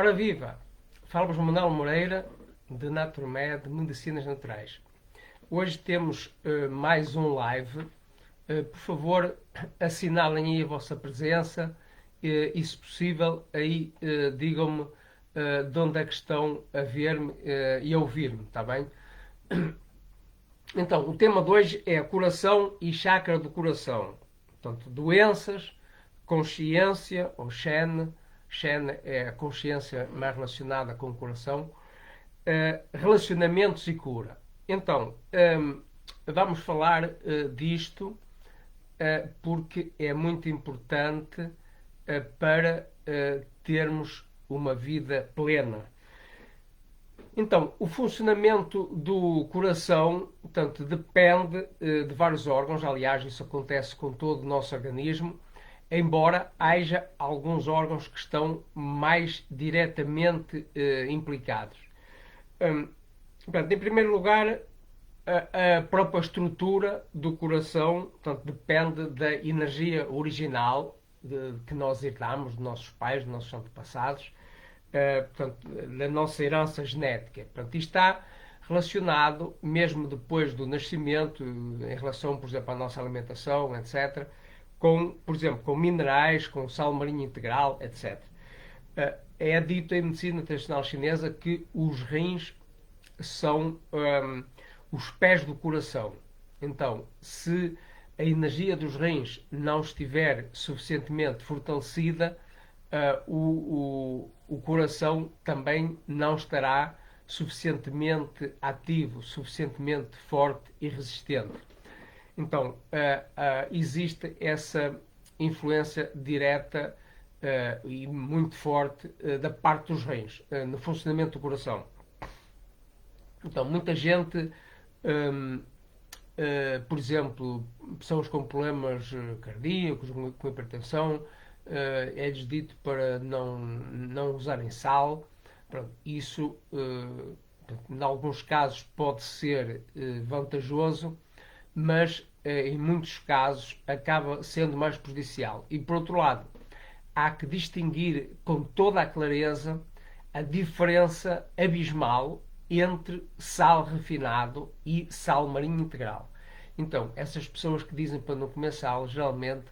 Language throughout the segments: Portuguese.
Ora viva! Fala-vos Manuel Moreira, de Naturmed, Medicinas Naturais. Hoje temos mais um live. Por favor, assinalem aí a vossa presença e, se possível, aí digam-me de onde é que estão a ver-me e a ouvir-me, está bem? Então, o tema de hoje é coração e chakra do coração. Portanto, doenças, consciência, ou Shen. Shen é a consciência mais relacionada com o coração. Relacionamentos e cura. Então, vamos falar disto porque é muito importante para termos uma vida plena. Então, o funcionamento do coração, portanto, depende de vários órgãos. Aliás, isso acontece com todo o nosso organismo, embora haja alguns órgãos que estão mais diretamente implicados. Portanto, em primeiro lugar, a própria estrutura do coração, portanto, depende da energia original que nós herdamos dos nossos pais, dos nossos antepassados, portanto, da nossa herança genética. Portanto, isto está relacionado, mesmo depois do nascimento, em relação, por exemplo, à nossa alimentação, etc., com, por exemplo, com minerais, com sal marinho integral, etc. É dito em medicina tradicional chinesa que os rins são os pés do coração. Então, se a energia dos rins não estiver suficientemente fortalecida, o coração também não estará suficientemente ativo, suficientemente forte e resistente. Então, existe essa influência direta e muito forte da parte dos rins no funcionamento do coração. Então, muita gente, por exemplo, pessoas com problemas cardíacos, com hipertensão, é-lhes dito para não usarem sal. Pronto, isso, em alguns casos, pode ser vantajoso, mas em muitos casos acaba sendo mais prejudicial. E, por outro lado, há que distinguir com toda a clareza a diferença abismal entre sal refinado e sal marinho integral. Então, essas pessoas que dizem para não comer sal, geralmente,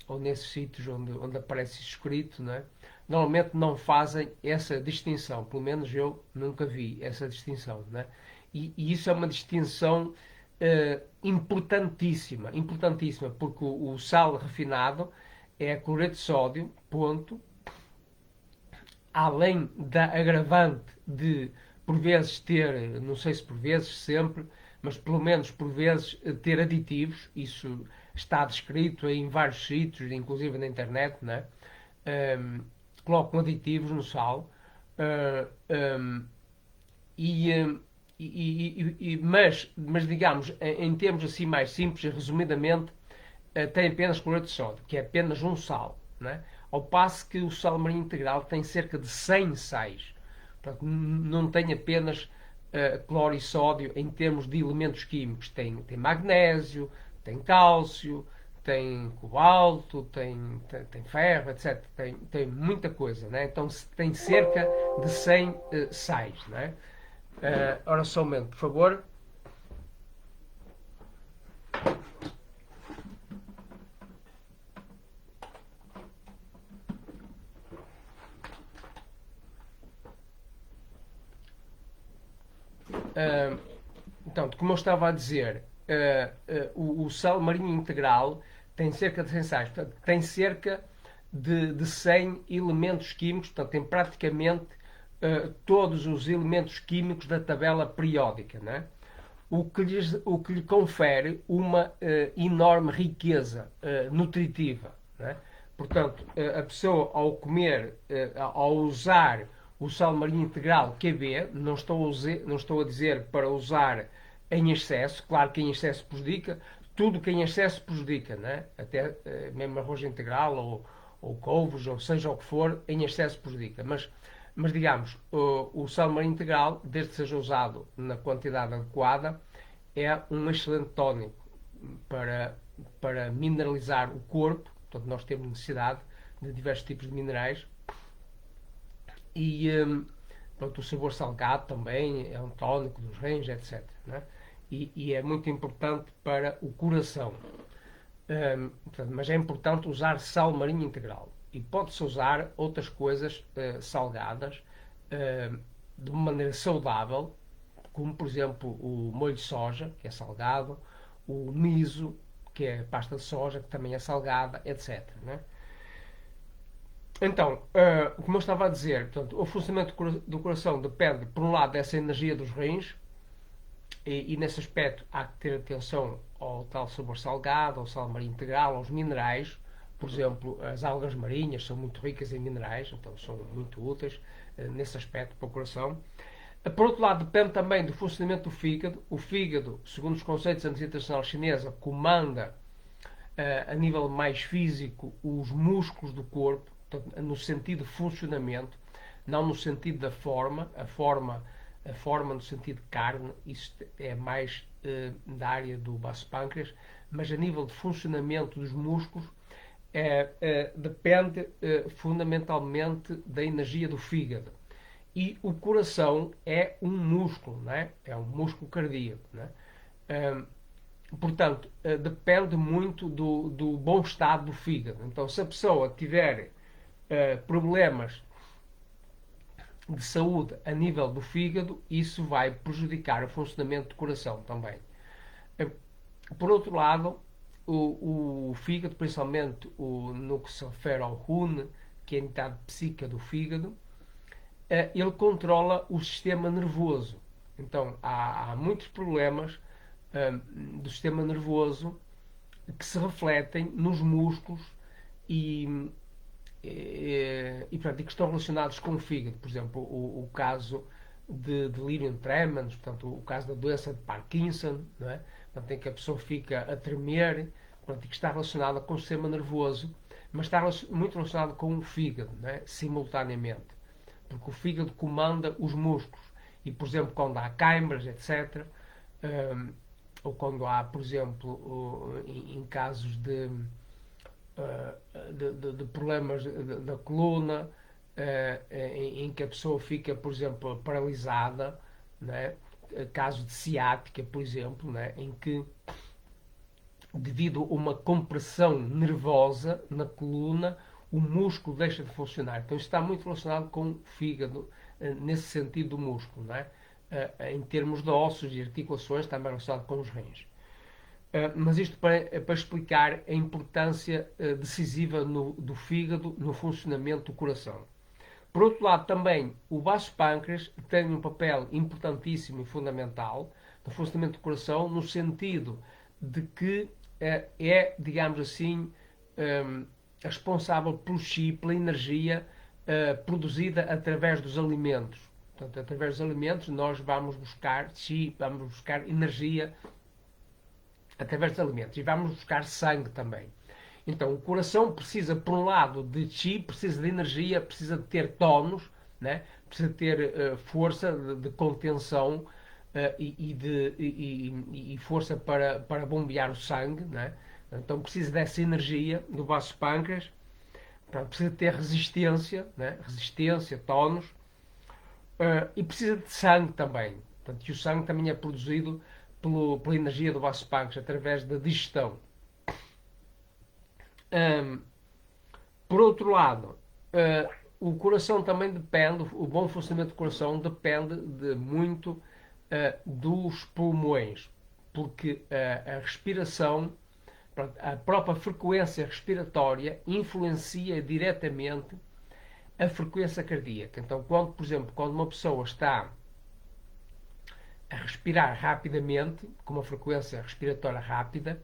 ou nesses sítios onde aparece escrito, não é? Normalmente não fazem essa distinção. Pelo menos eu nunca vi essa distinção. Não é? E isso é uma distinção importantíssima, importantíssima, porque o sal refinado é cloreto de sódio, ponto, além da agravante de, por vezes, ter, não sei se por vezes, sempre, mas pelo menos por vezes, ter aditivos. Isso está descrito em vários sítios, inclusive na internet, né? Colocam aditivos no sal. Mas, digamos, em termos assim mais simples e resumidamente, tem apenas cloreto de sódio, que é apenas um sal, né? Ao passo que o sal marinho integral tem cerca de 100 sais. Portanto, não tem apenas cloro e sódio em termos de elementos químicos. Tem magnésio, tem cálcio, tem cobalto, tem ferro, etc. Tem muita coisa, né? Então tem cerca de 100 sais, né? Ora, só um momento, por favor. Então, como eu estava a dizer, o sal marinho integral tem cerca de 100 sais, portanto, tem cerca de 100 elementos químicos, portanto, tem praticamente todos os elementos químicos da tabela periódica, né? O que lhe confere uma enorme riqueza nutritiva, né? Portanto, a pessoa ao comer, ao usar o sal marinho integral QB, não estou a dizer para usar em excesso, claro que em excesso prejudica, tudo que em excesso prejudica, né? Até mesmo arroz integral ou couves, ou seja o que for, em excesso prejudica. Mas digamos, o sal marinho integral, desde que seja usado na quantidade adequada, é um excelente tónico para mineralizar o corpo. Portanto, nós temos necessidade de diversos tipos de minerais E pronto, o sabor salgado também é um tónico dos rins, etc. Né? E é muito importante para o coração. Portanto, mas é importante usar sal marinho integral. E pode-se usar outras coisas salgadas de uma maneira saudável, como por exemplo o molho de soja, que é salgado, o miso, que é pasta de soja, que também é salgada, etc. Né? Então, como eu estava a dizer, portanto, o funcionamento do coração depende, por um lado, dessa energia dos rins, e nesse aspecto há que ter atenção ao tal sabor salgado, ao sal marinho integral, aos minerais. Por exemplo, as algas marinhas são muito ricas em minerais, então são muito úteis nesse aspecto para o coração. Por outro lado, depende também do funcionamento do fígado. O fígado, segundo os conceitos da medicina tradicional chinesa, comanda a nível mais físico os músculos do corpo, no sentido de funcionamento, não no sentido da forma, a forma no sentido de carne, isso é mais da área do baço pâncreas, mas a nível de funcionamento dos músculos depende fundamentalmente da energia do fígado. E o coração é um músculo, não é? É um músculo cardíaco. Não é? Portanto, depende muito do bom estado do fígado. Então, se a pessoa tiver problemas de saúde a nível do fígado, isso vai prejudicar o funcionamento do coração também. Por outro lado, o fígado, principalmente no que se refere ao RUN, que é a entidade psíquica do fígado, ele controla o sistema nervoso. Então, há muitos problemas do sistema nervoso que se refletem nos músculos e, portanto, que estão relacionados com o fígado. Por exemplo, o caso de delirium tremens, portanto, o caso da doença de Parkinson, não é? Portanto, em que a pessoa fica a tremer, portanto, que está relacionada com o sistema nervoso, mas está muito relacionado com o fígado, não é? Simultaneamente. Porque o fígado comanda os músculos. E, por exemplo, quando há câimbras, etc., ou quando há, por exemplo, em casos de problemas da coluna, em que a pessoa fica, por exemplo, paralisada, né? Caso de ciática, por exemplo, né? Em que, devido a uma compressão nervosa na coluna, o músculo deixa de funcionar. Então, isto está muito relacionado com o fígado, nesse sentido do músculo, não é? Em termos de ossos e articulações, está mais relacionado com os rins. Mas isto para explicar a importância decisiva do fígado no funcionamento do coração. Por outro lado, também o baço pâncreas tem um papel importantíssimo e fundamental no funcionamento do coração, no sentido de que digamos assim, responsável pelo chi, pela energia produzida através dos alimentos. Portanto, através dos alimentos nós vamos buscar chi, vamos buscar energia através dos alimentos e vamos buscar sangue também. Então, o coração precisa, por um lado, de chi, precisa de energia, precisa de ter tónus, né? Precisa ter força de contenção e força para bombear o sangue, né? Então precisa dessa energia do baço pâncreas, precisa ter resistência, né? Resistência, tónus, e precisa de sangue também. Portanto, e o sangue também é produzido pela energia do baço pâncreas através da digestão. Por outro lado, o coração também depende, o bom funcionamento do coração depende muito dos pulmões, porque a respiração, a própria frequência respiratória influencia diretamente a frequência cardíaca. Então, quando, por exemplo, quando uma pessoa está a respirar rapidamente, com uma frequência respiratória rápida,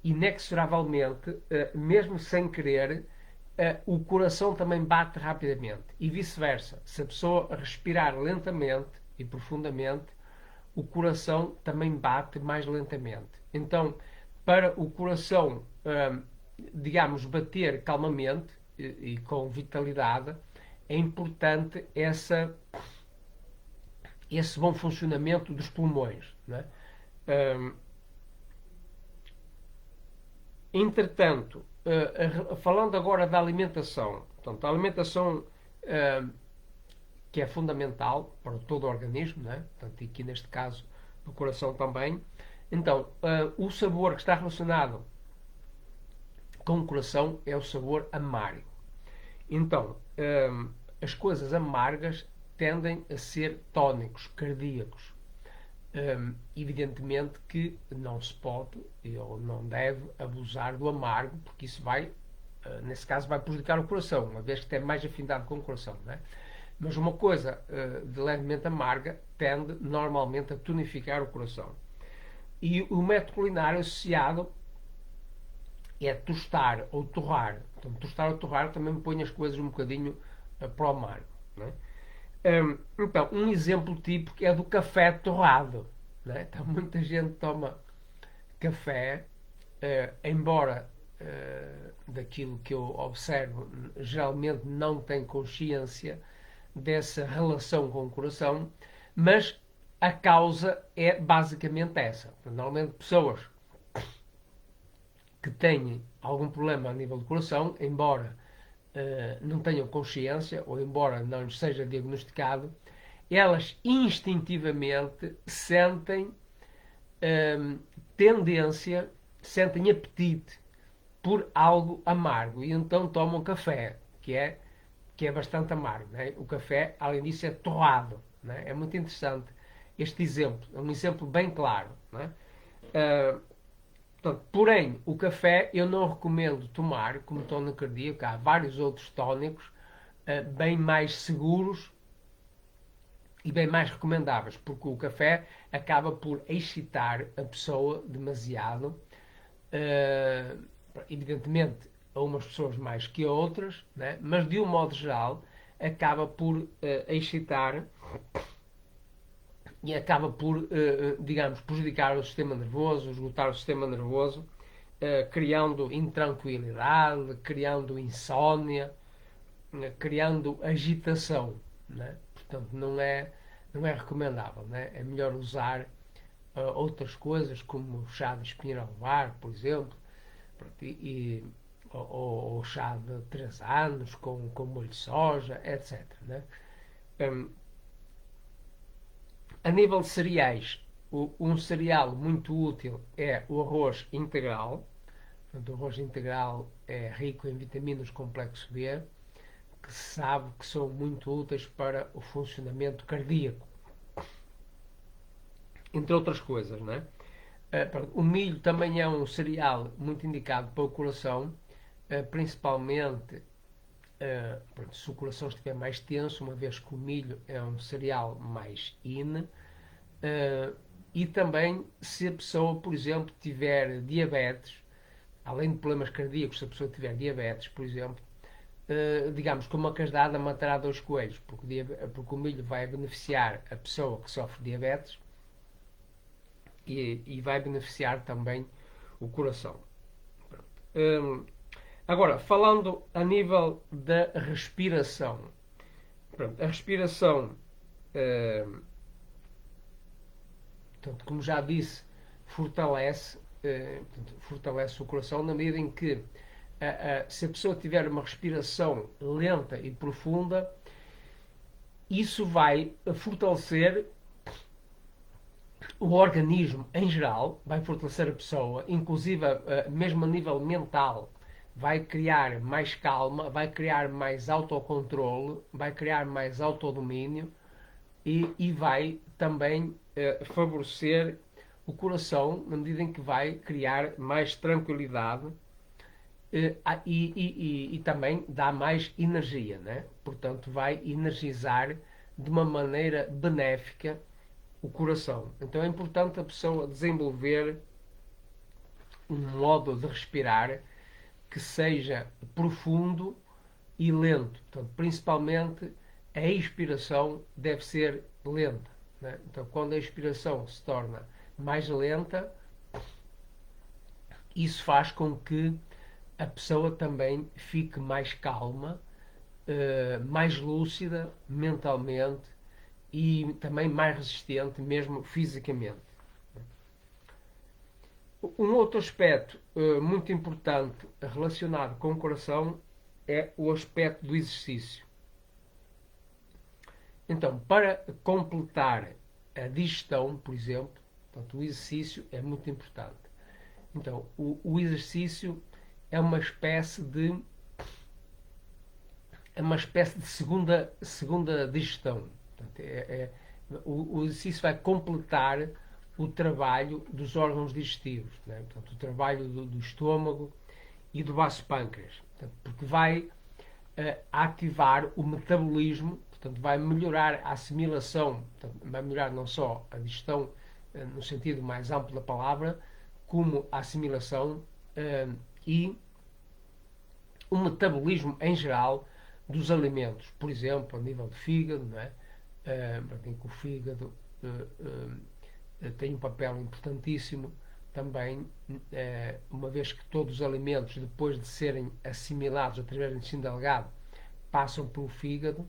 inexoravelmente, mesmo sem querer, o coração também bate rapidamente. E vice-versa. Se a pessoa respirar lentamente e profundamente, o coração também bate mais lentamente. Então, para o coração, digamos, bater calmamente e com vitalidade, é importante esse bom funcionamento dos pulmões. Não é? que é fundamental para todo o organismo, né? Portanto, aqui neste caso o coração também. Então, o sabor que está relacionado com o coração é o sabor amargo. Então, as coisas amargas tendem a ser tónicos, cardíacos. Evidentemente que não se pode ou não deve abusar do amargo, porque isso vai, nesse caso, vai prejudicar o coração, uma vez que tem mais afinidade com o coração. Não é? Mas uma coisa de levemente amarga tende normalmente a tonificar o coração. E o método culinário associado é tostar ou torrar. Então, tostar ou torrar também me põe as coisas um bocadinho para o amargo. Não é? Então, um exemplo típico é do café torrado. Né? Então, muita gente toma café, embora daquilo que eu observo, geralmente não tem consciência dessa relação com o coração, mas a causa é basicamente essa. Normalmente, pessoas que têm algum problema a nível do coração, embora não tenham consciência, ou embora não lhes seja diagnosticado, elas instintivamente sentem tendência, sentem apetite por algo amargo e então tomam café, que é bastante amargo. Né? O café, além disso, é torrado. Né? É muito interessante este exemplo, é um exemplo bem claro. Né? Portanto, porém, o café eu não recomendo tomar como tónico cardíaco. Há vários outros tónicos bem mais seguros e bem mais recomendáveis, porque o café acaba por excitar a pessoa demasiado. Evidentemente, a umas pessoas mais que a outras, né? Mas de um modo geral, acaba por excitar e acaba por, digamos, prejudicar o sistema nervoso, esgotar o sistema nervoso, criando intranquilidade, criando insónia, criando agitação. Né? Portanto, não é recomendável. Né? É melhor usar outras coisas, como o chá de espinheiro ao bar, por exemplo, ou chá de 3 anos com molho de soja, etc. Né? A nível de cereais, um cereal muito útil é o arroz integral. O arroz integral é rico em vitaminas complexo B, que se sabe que são muito úteis para o funcionamento cardíaco, entre outras coisas. Não é? O milho também é um cereal muito indicado para o coração, principalmente se o coração estiver mais tenso, uma vez que o milho é um cereal mais in, e também se a pessoa, por exemplo, tiver diabetes, além de problemas cardíacos, se a pessoa tiver diabetes, por exemplo, digamos que uma casdada matará 2 coelhos, porque o milho vai beneficiar a pessoa que sofre diabetes e vai beneficiar também o coração. Agora, falando a nível da respiração. Pronto, a respiração, portanto, como já disse, fortalece o coração na medida em que se a pessoa tiver uma respiração lenta e profunda, isso vai fortalecer o organismo em geral, vai fortalecer a pessoa, inclusive mesmo a nível mental, vai criar mais calma, vai criar mais autocontrole, vai criar mais autodomínio e vai também favorecer o coração na medida em que vai criar mais tranquilidade e também dá mais energia, né? Portanto vai energizar de uma maneira benéfica o coração. Então é importante a pessoa desenvolver um modo de respirar que seja profundo e lento. Portanto, principalmente a expiração deve ser lenta. Né? Então, quando a expiração se torna mais lenta, isso faz com que a pessoa também fique mais calma, mais lúcida mentalmente e também mais resistente, mesmo fisicamente. Um outro aspecto muito importante relacionado com o coração é o aspecto do exercício. Então, para completar a digestão, por exemplo, portanto, o exercício é muito importante. Então, o exercício é uma espécie de segunda digestão. Portanto, o exercício vai completar o trabalho dos órgãos digestivos, né? Portanto, o trabalho do estômago e do vaso pâncreas, portanto, porque vai ativar o metabolismo, portanto, vai melhorar a assimilação, portanto, vai melhorar não só a digestão no sentido mais amplo da palavra, como a assimilação e o metabolismo em geral dos alimentos, por exemplo, a nível de fígado, não é? Em que o fígado tem um papel importantíssimo também, uma vez que todos os alimentos, depois de serem assimilados através do intestino delgado, passam pelo fígado,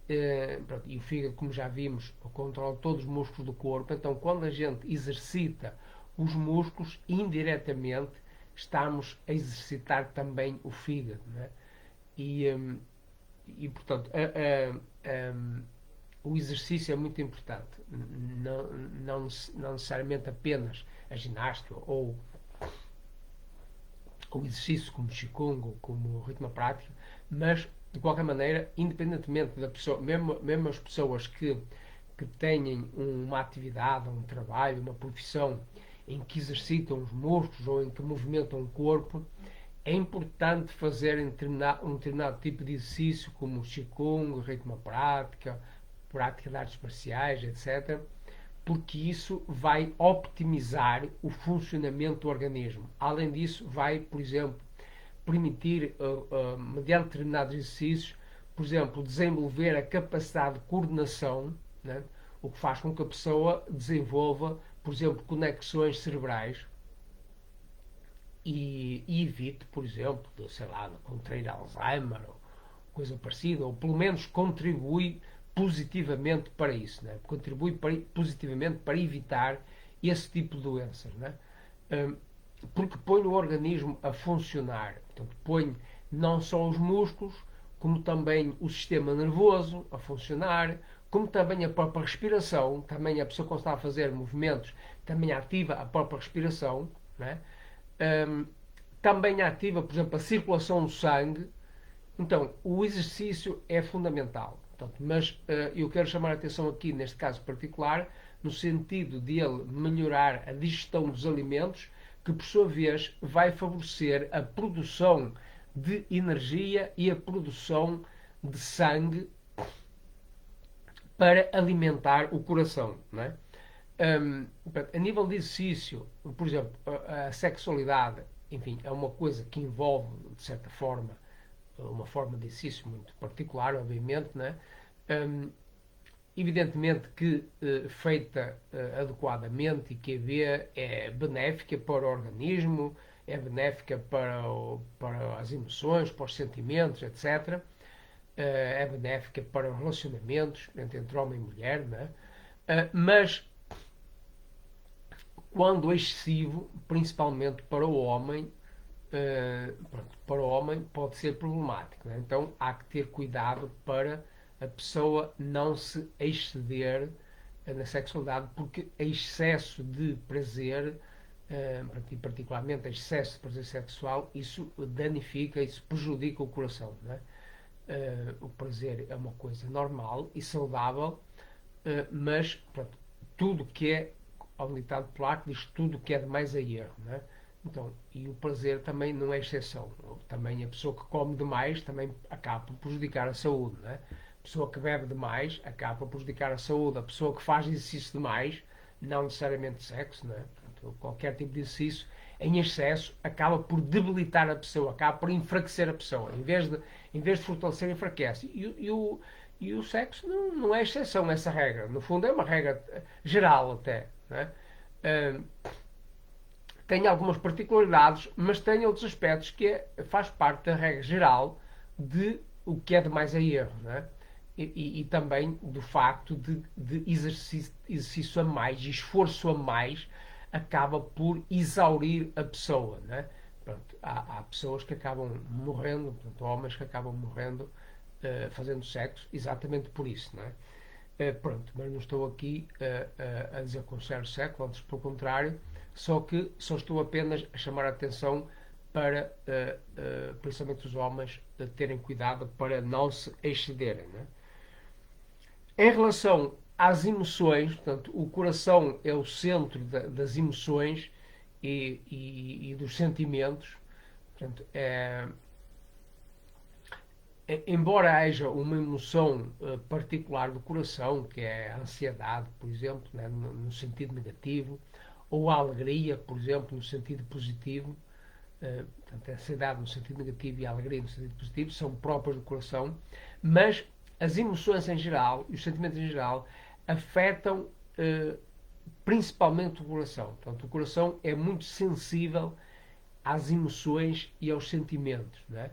e o fígado, como já vimos, controla todos os músculos do corpo. Então, quando a gente exercita os músculos, indiretamente estamos a exercitar também o fígado, não é? Portanto, o exercício é muito importante. Não necessariamente apenas a ginástica ou o exercício como Qigong ou como ritmo prático, mas de qualquer maneira, independentemente da pessoa, mesmo as pessoas que têm uma atividade, um trabalho, uma profissão em que exercitam os músculos ou em que movimentam o corpo, é importante fazer um determinado tipo de exercício, como o Qigong, ritmo prática de artes marciais, etc., porque isso vai optimizar o funcionamento do organismo. Além disso, vai, por exemplo, permitir, mediante determinados exercícios, por exemplo, desenvolver a capacidade de coordenação, né? O que faz com que a pessoa desenvolva, por exemplo, conexões cerebrais e evite, por exemplo, sei lá, contrair Alzheimer ou coisa parecida, ou pelo menos contribui positivamente para isso, né? Contribui positivamente para evitar esse tipo de doenças, né? Porque põe o organismo a funcionar, portanto, põe não só os músculos, como também o sistema nervoso a funcionar, como também a própria respiração. Também a pessoa, quando está a fazer movimentos, também ativa a própria respiração, né? Também ativa, por exemplo, a circulação do sangue. Então, o exercício é fundamental. Portanto, mas eu quero chamar a atenção aqui, neste caso particular, no sentido de ele melhorar a digestão dos alimentos, que por sua vez vai favorecer a produção de energia e a produção de sangue para alimentar o coração, não é? A nível de exercício, por exemplo, a sexualidade, enfim, é uma coisa que envolve, de certa forma, uma forma de exercício muito particular, obviamente, né? Evidentemente que feita adequadamente e que é benéfica para o organismo, é benéfica para as emoções, para os sentimentos, etc. É benéfica para os relacionamentos entre homem e mulher, né? Mas quando excessivo, principalmente para o homem, para o homem pode ser problemático, né? Então há que ter cuidado para a pessoa não se exceder na sexualidade, porque excesso de prazer, e particularmente excesso de prazer sexual, isso danifica, isso prejudica o coração, né? O prazer é uma coisa normal e saudável, mas pronto, tudo que é, ao ditado polaco diz, tudo que é demais é erro, né? Então, e o prazer também não é exceção. Também a pessoa que come demais também acaba por prejudicar a saúde, né? A pessoa que bebe demais acaba por prejudicar a saúde. A pessoa que faz exercício demais, não necessariamente sexo, né? Portanto, qualquer tipo de exercício em excesso acaba por debilitar a pessoa, acaba por enfraquecer a pessoa. Em vez de fortalecer, enfraquece. E o sexo não é exceção essa regra. No fundo é uma regra geral até, né? Tem algumas particularidades, mas tem outros aspectos que faz parte da regra geral de o que é de mais a erro, né? E também do facto de exercício a mais, esforço a mais, acaba por exaurir a pessoa, né? Pronto, há pessoas que acabam morrendo, portanto, homens que acabam morrendo fazendo sexo exatamente por isso, não é? Pronto, mas não estou aqui a desaconselhar o sexo, antes pelo contrário, só que só estou apenas a chamar a atenção para, principalmente os homens, terem cuidado para não se excederem. Né? Em relação às emoções, portanto, o coração é o centro das emoções e dos sentimentos. Portanto, embora haja uma emoção particular do coração, que é a ansiedade, por exemplo, né, no sentido negativo, ou a alegria, por exemplo, no sentido positivo, portanto, a ansiedade no sentido negativo e a alegria no sentido positivo são próprias do coração, mas as emoções em geral e os sentimentos em geral afetam principalmente o coração. Portanto, o coração é muito sensível às emoções e aos sentimentos. Não é?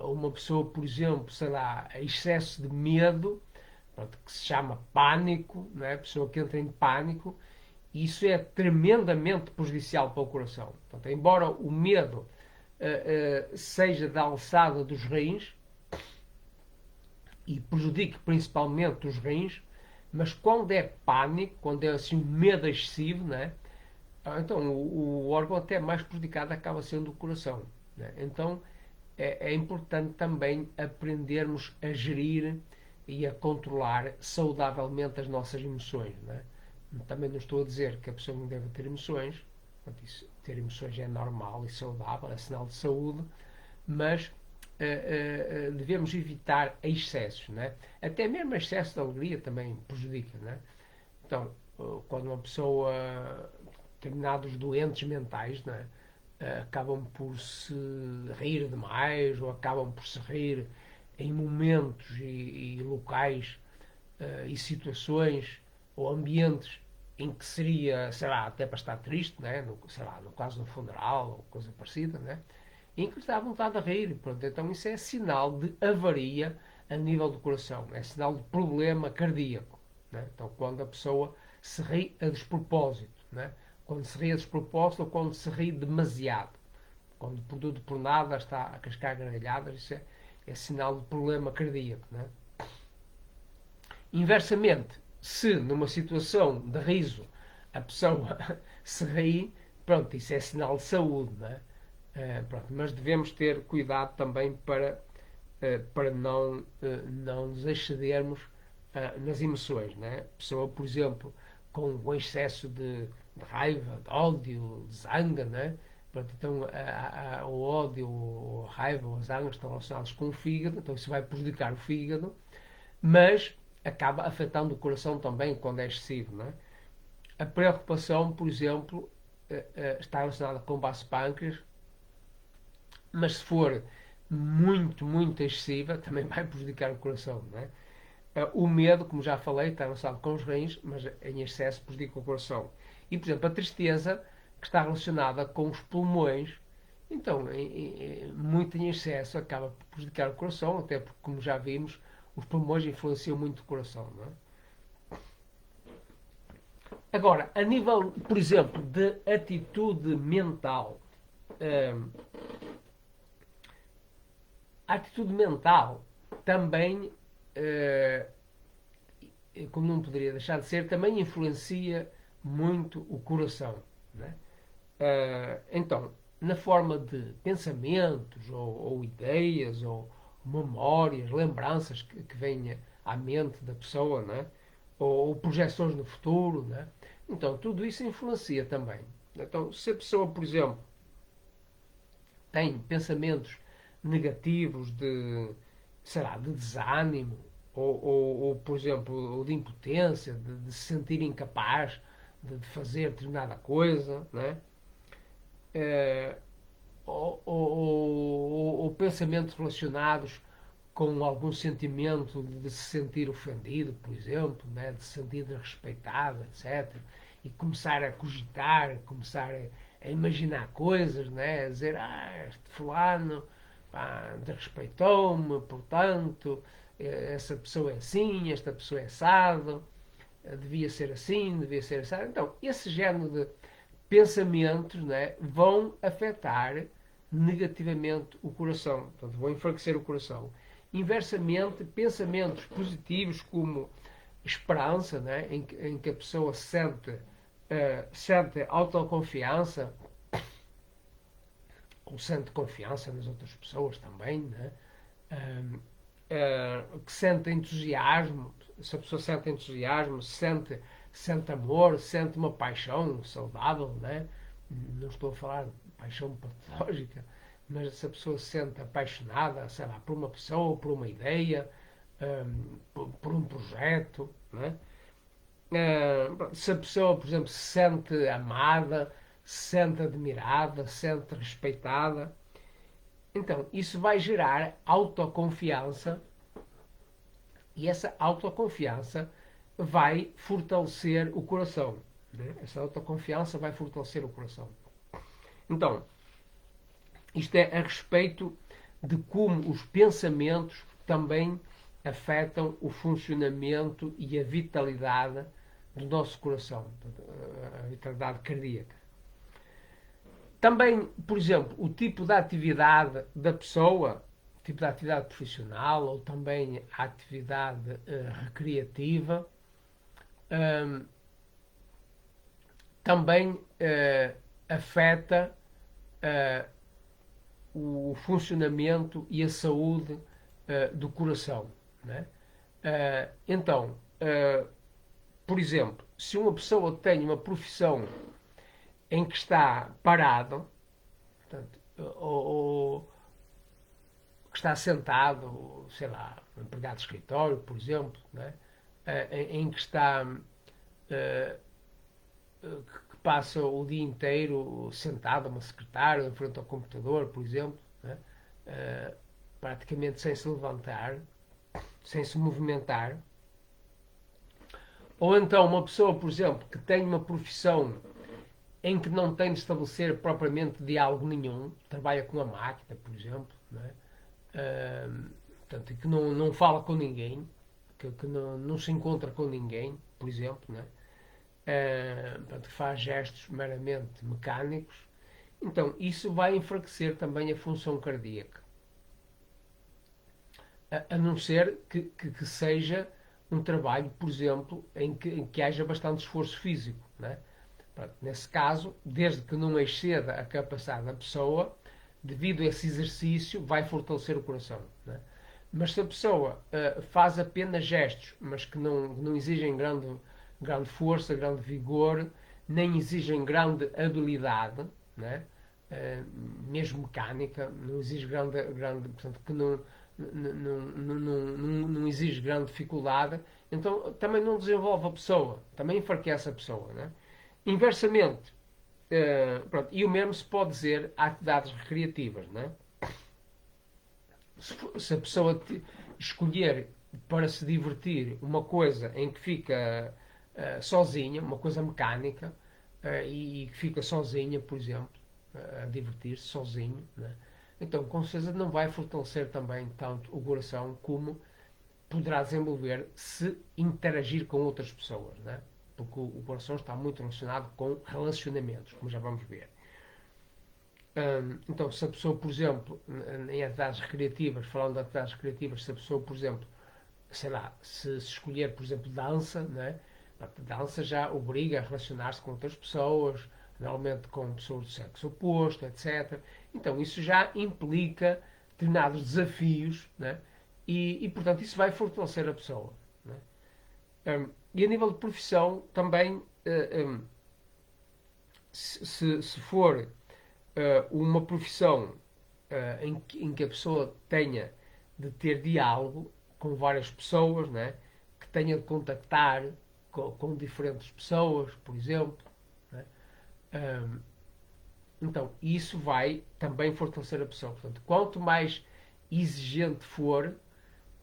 Uma pessoa, por exemplo, sei lá, excesso de medo, pronto, que se chama pânico, não é? A pessoa que entra em pânico, isso é tremendamente prejudicial para o coração. Portanto, embora o medo seja da alçada dos rins e prejudique principalmente os rins, mas quando é pânico, quando é assim um medo excessivo, né? Então o órgão até mais prejudicado acaba sendo o coração. Né? Então é importante também aprendermos a gerir e a controlar saudavelmente as nossas emoções. Né? Também não estou a dizer que a pessoa não deve ter emoções, ter emoções é normal e saudável, é sinal de saúde, mas devemos evitar excessos. Né? Até mesmo excesso de alegria também prejudica. Né? Então, quando uma pessoa, determinados doentes mentais, né, acabam por se rir demais ou acabam por se rir em momentos e locais e situações ou ambientes em que seria, sei lá, até para estar triste, né? Sei lá, no caso do funeral ou coisa parecida, né? Em que lhe dá vontade de rir. Pronto, então isso é sinal de avaria a nível do coração, é sinal de problema cardíaco. Né? Então quando a pessoa se ri a despropósito, né? Quando se ri a despropósito ou quando se ri demasiado, quando por tudo por nada está a cascar gargalhadas, isso é sinal de problema cardíaco. Né? Inversamente, se numa situação de riso a pessoa se ri, pronto, isso é sinal de saúde, não é? Pronto, mas devemos ter cuidado também para não nos excedermos nas emoções. Né? A pessoa, por exemplo, com excesso de raiva, de ódio, de zanga, né? Pronto, então o ódio, a raiva, a zanga estão relacionados com o fígado, então isso vai prejudicar o fígado, mas acaba afetando o coração também quando é excessivo. Não é? A preocupação, por exemplo, está relacionada com o baço pâncreas, mas se for muito, muito excessiva, também vai prejudicar o coração. Não é? O medo, como já falei, está relacionado com os rins, mas em excesso prejudica o coração. E, por exemplo, a tristeza, que está relacionada com os pulmões, então, muito em excesso, acaba por prejudicar o coração, até porque, como já vimos, os pulmões influenciam muito o coração. Não é? Agora, a nível, por exemplo, de atitude mental, a atitude mental também, como não poderia deixar de ser, também influencia muito o coração. Né? Então, na forma de pensamentos ou ideias ou memórias, lembranças que venha à mente da pessoa, né? Ou projeções no futuro. Né? Então, tudo isso influencia também. Então, se a pessoa, por exemplo, tem pensamentos negativos sei lá, de desânimo, ou, por exemplo, de impotência, de se sentir incapaz de fazer determinada coisa, né? Ou pensamentos relacionados com algum sentimento de se sentir ofendido, por exemplo, né? De se sentir desrespeitado, etc. E começar a cogitar, começar a imaginar coisas, né? A dizer, este fulano desrespeitou-me, portanto, essa pessoa é assim, esta pessoa é assado, devia ser assim, devia ser assado. Então, esse género de pensamentos, né, vão afetar negativamente o coração, portanto, vão enfraquecer o coração. Inversamente, pensamentos positivos como esperança, né? Em que a pessoa sente autoconfiança, ou sente confiança nas outras pessoas também, né? Que sente entusiasmo, se a pessoa sente entusiasmo, sente amor, sente uma paixão saudável, né? Não estou a falar de paixão patológica, mas se a pessoa se sente apaixonada, sei lá, por uma pessoa, por uma ideia, por um projeto, né? Se a pessoa, por exemplo, se sente amada, se sente admirada, se sente respeitada, então isso vai gerar autoconfiança e essa autoconfiança vai fortalecer o coração. Né? Essa autoconfiança vai fortalecer o coração. Então, isto é a respeito de como os pensamentos também afetam o funcionamento e a vitalidade do nosso coração, a vitalidade cardíaca. Também, por exemplo, o tipo de atividade da pessoa, o tipo de atividade profissional ou também a atividade recreativa, também afeta o funcionamento e a saúde do coração. Né? Então, por exemplo, se uma pessoa tem uma profissão em que está parado, portanto, ou que está sentado, sei lá, um empregado de escritório, por exemplo, né? Em que está que passa o dia inteiro sentado a uma secretária em frente ao computador, por exemplo, né? Praticamente sem se levantar, sem se movimentar. Ou então uma pessoa, por exemplo, que tem uma profissão em que não tem de estabelecer propriamente diálogo nenhum, trabalha com a máquina, por exemplo, né? Portanto, que não fala com ninguém, que não se encontra com ninguém, por exemplo, né? Portanto, faz gestos meramente mecânicos, então isso vai enfraquecer também a função cardíaca. A não ser que seja um trabalho, por exemplo, em que haja bastante esforço físico. Né? Pronto, nesse caso, desde que não exceda a capacidade da pessoa, devido a esse exercício, vai fortalecer o coração. Né? Mas se a pessoa faz apenas gestos, mas que não exigem grande força, grande vigor, nem exigem grande habilidade, né? Mesmo mecânica, não exige portanto, que não exige grande dificuldade, então também não desenvolve a pessoa, também enfraquece a pessoa. Né? Inversamente, pronto, e o mesmo se pode dizer a atividades recreativas. Né? Se a pessoa escolher para se divertir uma coisa em que fica sozinha, uma coisa mecânica, e que fica sozinha, por exemplo, a divertir-se sozinho, né? Então com certeza não vai fortalecer também tanto o coração como poderá desenvolver se interagir com outras pessoas, né? Porque o coração está muito relacionado com relacionamentos, como já vamos ver. Então, se a pessoa, por exemplo, em atividades recreativas, falando de atividades recreativas, se a pessoa, por exemplo, sei lá, se escolher, por exemplo, dança, né? A dança já obriga a relacionar-se com outras pessoas, normalmente com pessoas do sexo oposto, etc. Então, isso já implica determinados desafios, né? Portanto, isso vai fortalecer a pessoa. Né? E a nível de profissão, também, se for uma profissão em que a pessoa tenha de ter diálogo com várias pessoas, né? Que tenha de contactar com diferentes pessoas, por exemplo. Né? Então, isso vai também fortalecer a pessoa. Portanto, quanto mais exigente for,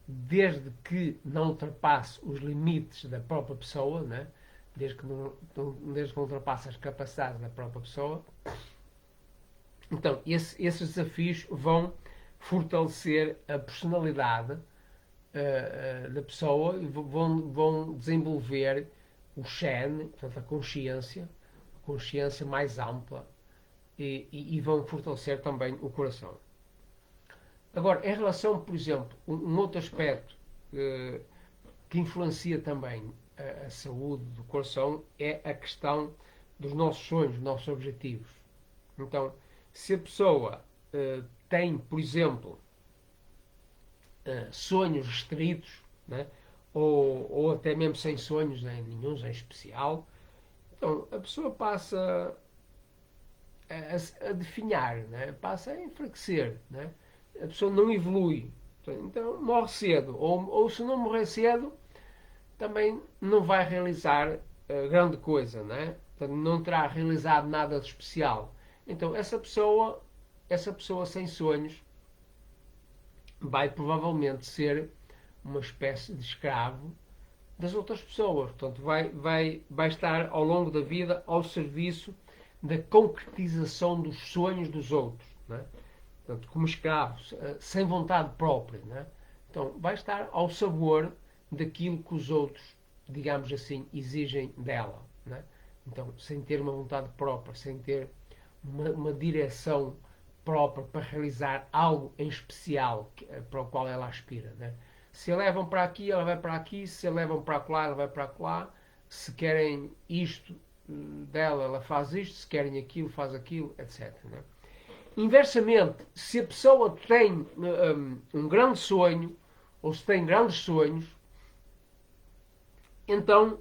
desde que não ultrapasse os limites da própria pessoa, né? Desde que não ultrapasse as capacidades da própria pessoa, então esses desafios vão fortalecer a personalidade da pessoa e vão desenvolver o Shen, portanto a consciência mais ampla e vão fortalecer também o coração. Agora, em relação, por exemplo, um outro aspecto que influencia também a saúde do coração é a questão dos nossos sonhos, dos nossos objetivos. Então, se a pessoa tem, por exemplo, sonhos restritos, né? Ou até mesmo sem sonhos nenhum em especial, então a pessoa passa a definhar, né? Passa a enfraquecer, né? A pessoa não evolui, então morre cedo, ou se não morrer cedo também não vai realizar grande coisa, né? Portanto, não terá realizado nada de especial. Então essa pessoa sem sonhos vai provavelmente ser uma espécie de escravo das outras pessoas. Portanto, vai estar ao longo da vida ao serviço da concretização dos sonhos dos outros. Né? Portanto, como escravo, sem vontade própria. Né? Então, vai estar ao sabor daquilo que os outros, digamos assim, exigem dela. Né? Então, sem ter uma vontade própria, sem ter uma direção própria para realizar algo em especial para o qual ela aspira. Né? Se a levam para aqui, ela vai para aqui. Se a levam para lá, ela vai para lá. Se querem isto dela, ela faz isto. Se querem aquilo, faz aquilo, etc. Né? Inversamente, se a pessoa tem um grande sonho, ou se tem grandes sonhos, então,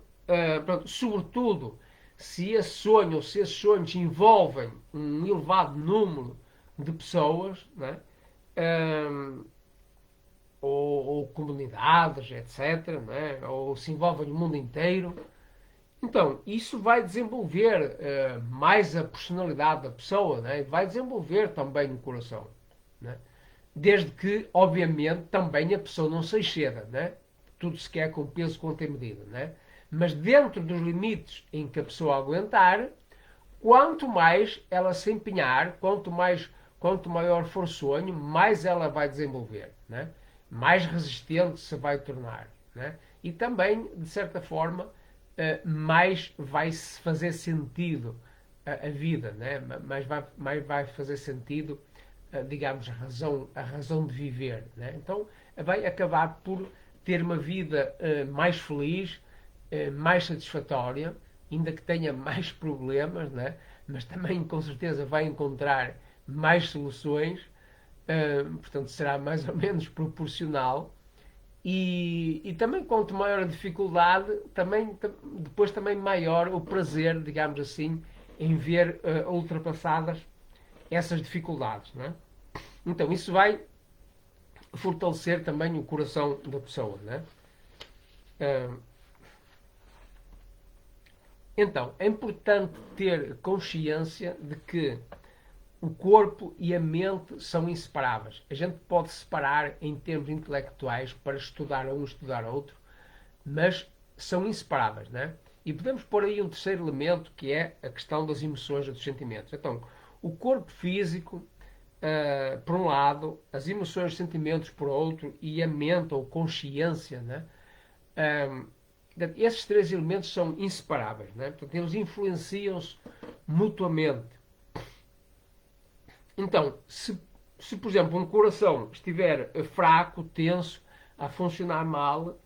pronto, sobretudo, se esse sonho ou se esses sonhos envolvem um elevado número de pessoas, né? Ou comunidades, etc., né? Ou se envolvem no mundo inteiro. Então, isso vai desenvolver mais a personalidade da pessoa, né? Vai desenvolver também o coração. Né? Desde que, obviamente, também a pessoa não se exceda. Né? Tudo se quer com peso, conta e medida. Né? Mas dentro dos limites em que a pessoa aguentar, quanto mais ela se empenhar, quanto maior for o sonho, mais ela vai desenvolver. Né? Mais resistente se vai tornar. Né? E também, de certa forma, mais vai fazer sentido a vida, né? mais vai fazer sentido, digamos, a razão de viver. Né? Então vai acabar por ter uma vida mais feliz, mais satisfatória, ainda que tenha mais problemas, né? Mas também com certeza vai encontrar mais soluções, portanto será mais ou menos proporcional. E também quanto maior a dificuldade, depois também maior o prazer, digamos assim, em ver ultrapassadas essas dificuldades. Não é? Então isso vai fortalecer também o coração da pessoa. Não é? Então, é importante ter consciência de que o corpo e a mente são inseparáveis. A gente pode separar em termos intelectuais para estudar um, estudar outro, mas são inseparáveis, né? E podemos pôr aí um terceiro elemento, que é a questão das emoções e dos sentimentos. Então, o corpo físico, por um lado, as emoções e sentimentos por outro, e a mente ou consciência, né? Esses três elementos são inseparáveis, né? Portanto, eles influenciam-se mutuamente. Então, se, por exemplo, um coração estiver fraco, tenso, a funcionar mal,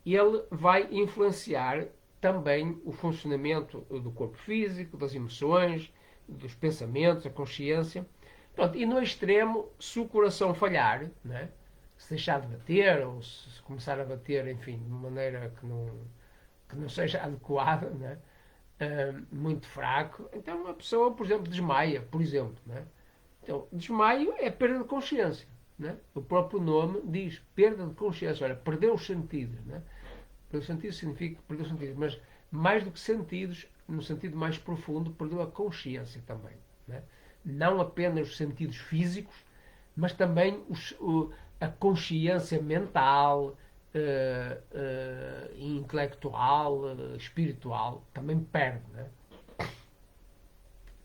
ele vai influenciar também o funcionamento do corpo físico, das emoções, dos pensamentos, a consciência. Pronto, e no extremo, se o coração falhar, né, se deixar de bater, ou se começar a bater, enfim, de uma maneira que não seja adequada, né, muito fraco, então a pessoa, por exemplo, desmaia, por exemplo, né? Então, desmaio é perda de consciência. Né? O próprio nome diz perda de consciência. Olha, perdeu os sentidos. Né? Perdeu os sentidos significa que perdeu os sentidos. Mas mais do que sentidos, no sentido mais profundo, perdeu a consciência também. Né? Não apenas os sentidos físicos, mas também a consciência mental, intelectual, espiritual. Também perde. Né?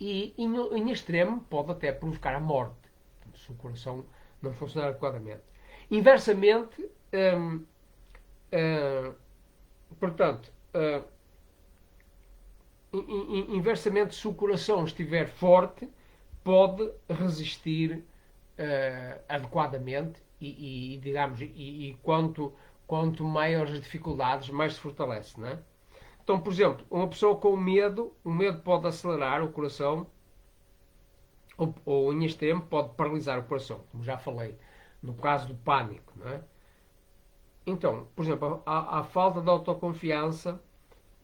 E em extremo pode até provocar a morte, se o coração não funcionar adequadamente. Inversamente, portanto, inversamente, se o coração estiver forte, pode resistir adequadamente e digamos, quanto quanto maiores as dificuldades, mais se fortalece, não é? Então, por exemplo, uma pessoa com medo, o medo pode acelerar o coração, ou em extremo pode paralisar o coração, como já falei, no caso do pânico, não é? Então, por exemplo, a falta de autoconfiança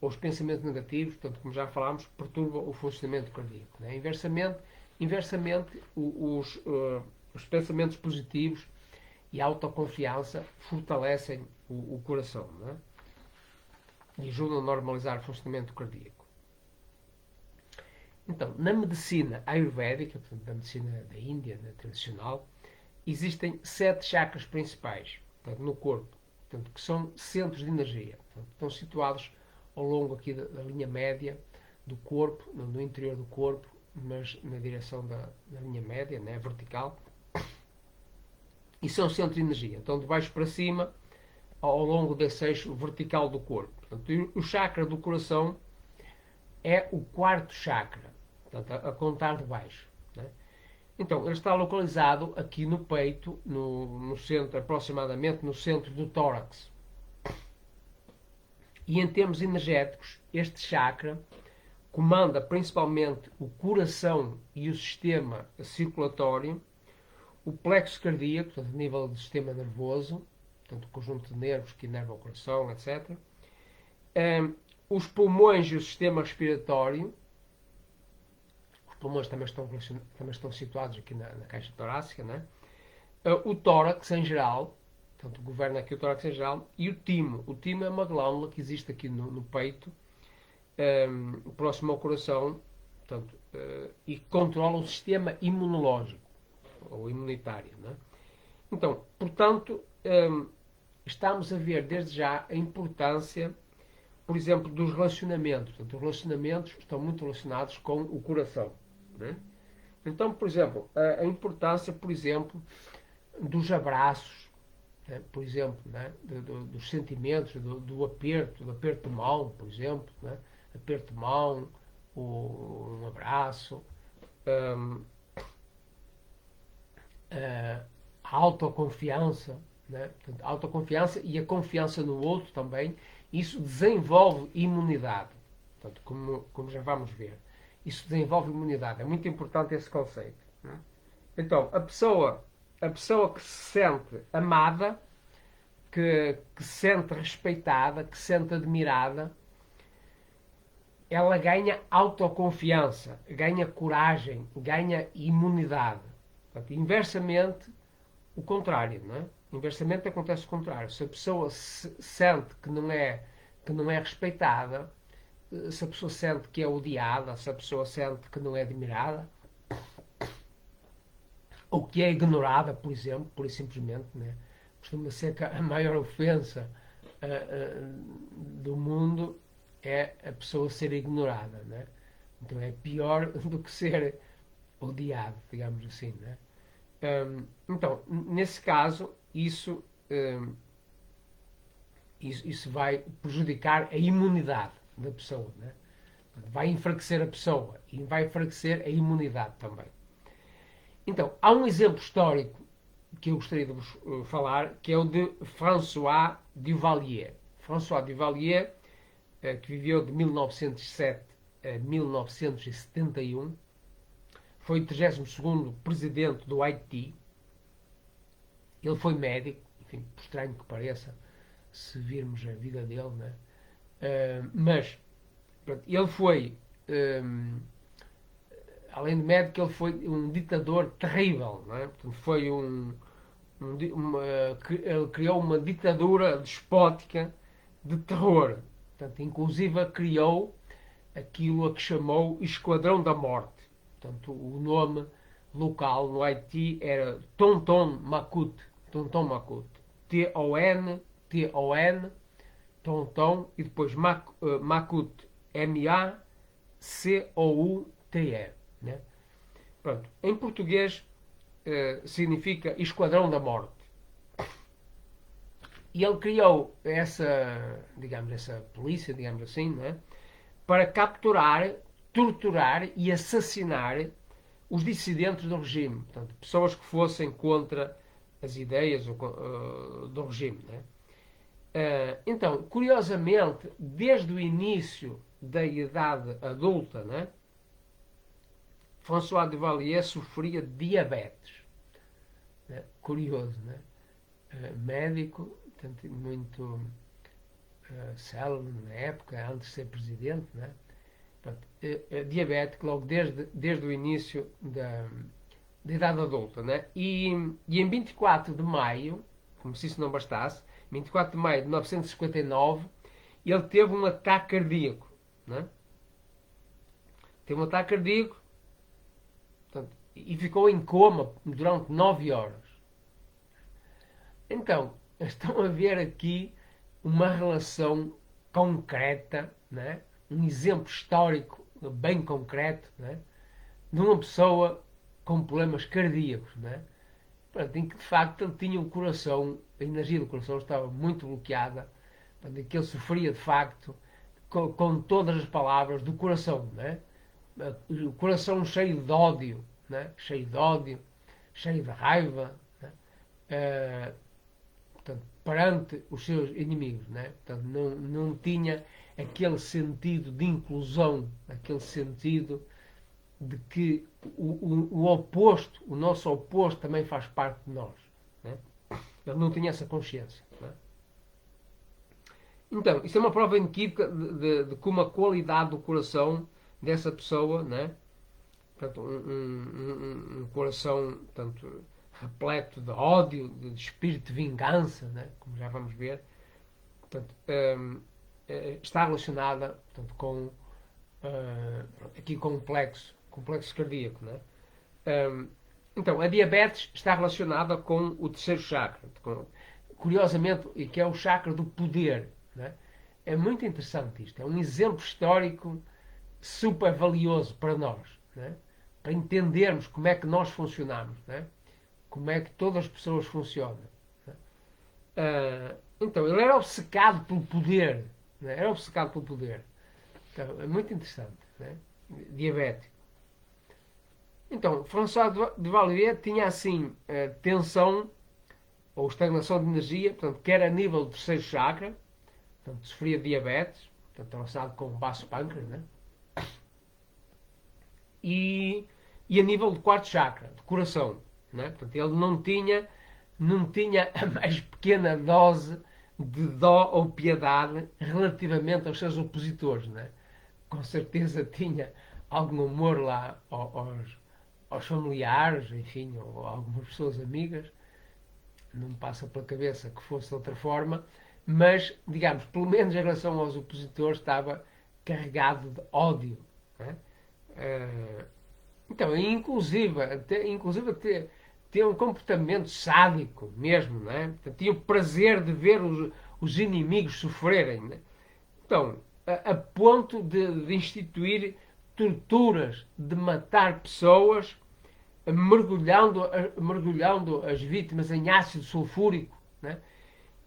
ou os pensamentos negativos, portanto, como já falámos, perturbam o funcionamento cardíaco. Não é? Inversamente os pensamentos positivos e a autoconfiança fortalecem o coração, não é? E ajudam a normalizar o funcionamento cardíaco. Então, na medicina ayurvédica, portanto, na medicina da Índia, da tradicional, existem 7 chakras principais, portanto, no corpo, portanto, que são centros de energia. Portanto, estão situados ao longo aqui da linha média do corpo, no interior do corpo, mas na direção da linha média, né, vertical. E são centros de energia. Então, de baixo para cima, ao longo desse eixo vertical do corpo. Portanto, o chakra do coração é o 4º chakra, portanto, a contar de baixo. Né? Então, ele está localizado aqui no peito, no centro, aproximadamente no centro do tórax. E em termos energéticos, este chakra comanda principalmente o coração e o sistema circulatório, o plexo cardíaco, portanto, a nível do sistema nervoso, portanto, o conjunto de nervos que inerva o coração, etc. Os pulmões e o sistema respiratório. Os pulmões também estão situados aqui na caixa torácica, né? O tórax em geral, portanto, governa aqui o tórax em geral, e o timo. O timo é uma glândula que existe aqui no peito, próximo ao coração, portanto, e controla o sistema imunológico, ou imunitário. Né? Então, portanto, estamos a ver desde já a importância, por exemplo, dos relacionamentos. Portanto, os relacionamentos estão muito relacionados com o coração. Né? Então, por exemplo, a importância, por exemplo, dos abraços, né? Por exemplo, né? dos sentimentos, do aperto de mão, por exemplo, né? Aperto de mão, um abraço, a autoconfiança, né? Portanto, a autoconfiança e a confiança no outro também, isso desenvolve imunidade. Portanto, como já vamos ver, isso desenvolve imunidade. É muito importante esse conceito. Né? Então, a pessoa que se sente amada, que se sente respeitada, que se sente admirada, ela ganha autoconfiança, ganha coragem, ganha imunidade. Portanto, inversamente, o contrário, não é? Inversamente acontece o contrário. Se a pessoa sente que não é respeitada, se a pessoa sente que é odiada, se a pessoa sente que não é admirada, ou que é ignorada, por exemplo, pura e simplesmente, né? Costuma ser que a maior ofensa do mundo é a pessoa ser ignorada, né? Então é pior do que ser odiado, digamos assim, né? Então, nesse caso, isso vai prejudicar a imunidade da pessoa, né? Vai enfraquecer a pessoa e vai enfraquecer a imunidade também. Então, há um exemplo histórico que eu gostaria de vos falar, que é o de François Duvalier. François Duvalier, que viveu de 1907 a 1971, foi o 32º presidente do Haiti. Ele foi médico, enfim, por estranho que pareça, se virmos a vida dele, né? Mas pronto, ele foi, além de médico, ele foi um ditador terrível, não é? Portanto, foi ele criou uma ditadura despótica de terror. Portanto, inclusive criou aquilo a que chamou Esquadrão da Morte. Portanto, o nome local no Haiti era Tonton Macoute. Tonton Macoute. T-O-N, Tonton, e depois Macoute. M-A-C-O-U-T-E. Né? Pronto. Em português significa Esquadrão da Morte. E ele criou essa polícia, digamos assim, né? Para capturar, torturar e assassinar os dissidentes do regime. Portanto, pessoas que fossem contra as ideias do regime. Né? Então, curiosamente, desde o início da idade adulta, né, François Duvalier sofria de diabetes. Né? Curioso, né? Médico, portanto, muito célebre na época, antes de ser presidente, né? Portanto, diabético logo desde o início da idade adulta. Né? E em 24 de maio, como se isso não bastasse, 24 de maio de 1959, ele teve um ataque cardíaco. Né? Teve um ataque cardíaco, portanto, e ficou em coma durante 9 horas. Então, estão a ver aqui uma relação concreta, né? Um exemplo histórico bem concreto, né? De uma pessoa com problemas cardíacos, né? Em que de facto ele tinha o coração, a energia do coração estava muito bloqueada, em que ele sofria de facto com todas as palavras do coração, né? O coração cheio de ódio, né? Cheio de ódio, cheio de raiva, né? Portanto, perante os seus inimigos, né? Portanto, não tinha aquele sentido de inclusão, aquele sentido de que o oposto, o nosso oposto também faz parte de nós. Né? Ele não tinha essa consciência. Né? Então, isso é uma prova inequívoca de como a qualidade do coração dessa pessoa, né? Portanto, um coração tanto repleto de ódio, de espírito de vingança, né? Como já vamos ver, portanto, está relacionada, portanto, com aqui com complexo cardíaco, né? Então, a diabetes está relacionada com o terceiro chakra, curiosamente, que é o chakra do poder. Né? É muito interessante isto. É um exemplo histórico super valioso para nós, né? Para entendermos como é que nós funcionamos, né? Como é que todas as pessoas funcionam. Né? Então, ele era obcecado pelo poder. Né? Era obcecado pelo poder. Então, é muito interessante. Né? Diabético. Então, François de Valier tinha assim tensão ou estagnação de energia, portanto, quer a nível do terceiro chakra, portanto, sofria de diabetes, portanto, relacionado com o baço pâncreas, né? E a nível do quarto chakra, do coração, né? Portanto, ele não tinha a mais pequena dose de dó ou piedade relativamente aos seus opositores, né? Com certeza tinha algum humor lá aos familiares, enfim, ou algumas pessoas amigas, não me passa pela cabeça que fosse de outra forma, mas, digamos, pelo menos em relação aos opositores estava carregado de ódio. Né? Então, inclusive tinha um comportamento sádico mesmo, né? Tinha o prazer de ver os inimigos sofrerem. Né? Então, a ponto de instituir torturas, de matar pessoas, mergulhando as vítimas em ácido sulfúrico, né?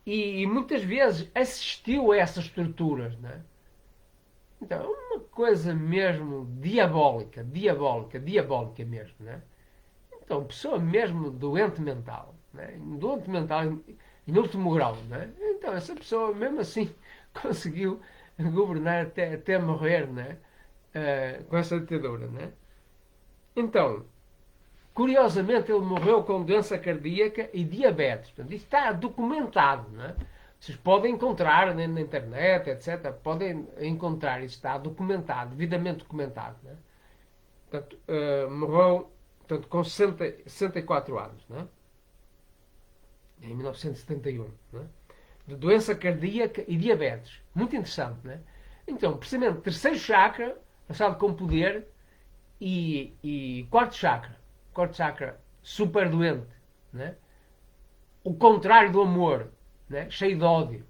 E muitas vezes assistiu a essas torturas. Né? Então, é uma coisa mesmo diabólica mesmo. Né? Então, pessoa mesmo doente mental. Né? Doente mental em último grau. Né? Então, essa pessoa mesmo assim conseguiu governar até morrer, né? Com essa ditadura. Né? Então, curiosamente, ele morreu com doença cardíaca e diabetes. Portanto, isso está documentado. Né? Vocês podem encontrar na internet, etc. Podem encontrar, isso está documentado, devidamente documentado. Né? Portanto, morreu com 64 anos. Né? Em 1971. Né? De doença cardíaca e diabetes. Muito interessante. Né? Então, precisamente, terceiro chakra, passado com poder, e quarto chakra super doente, né? O contrário do amor, né? Cheio de ódio.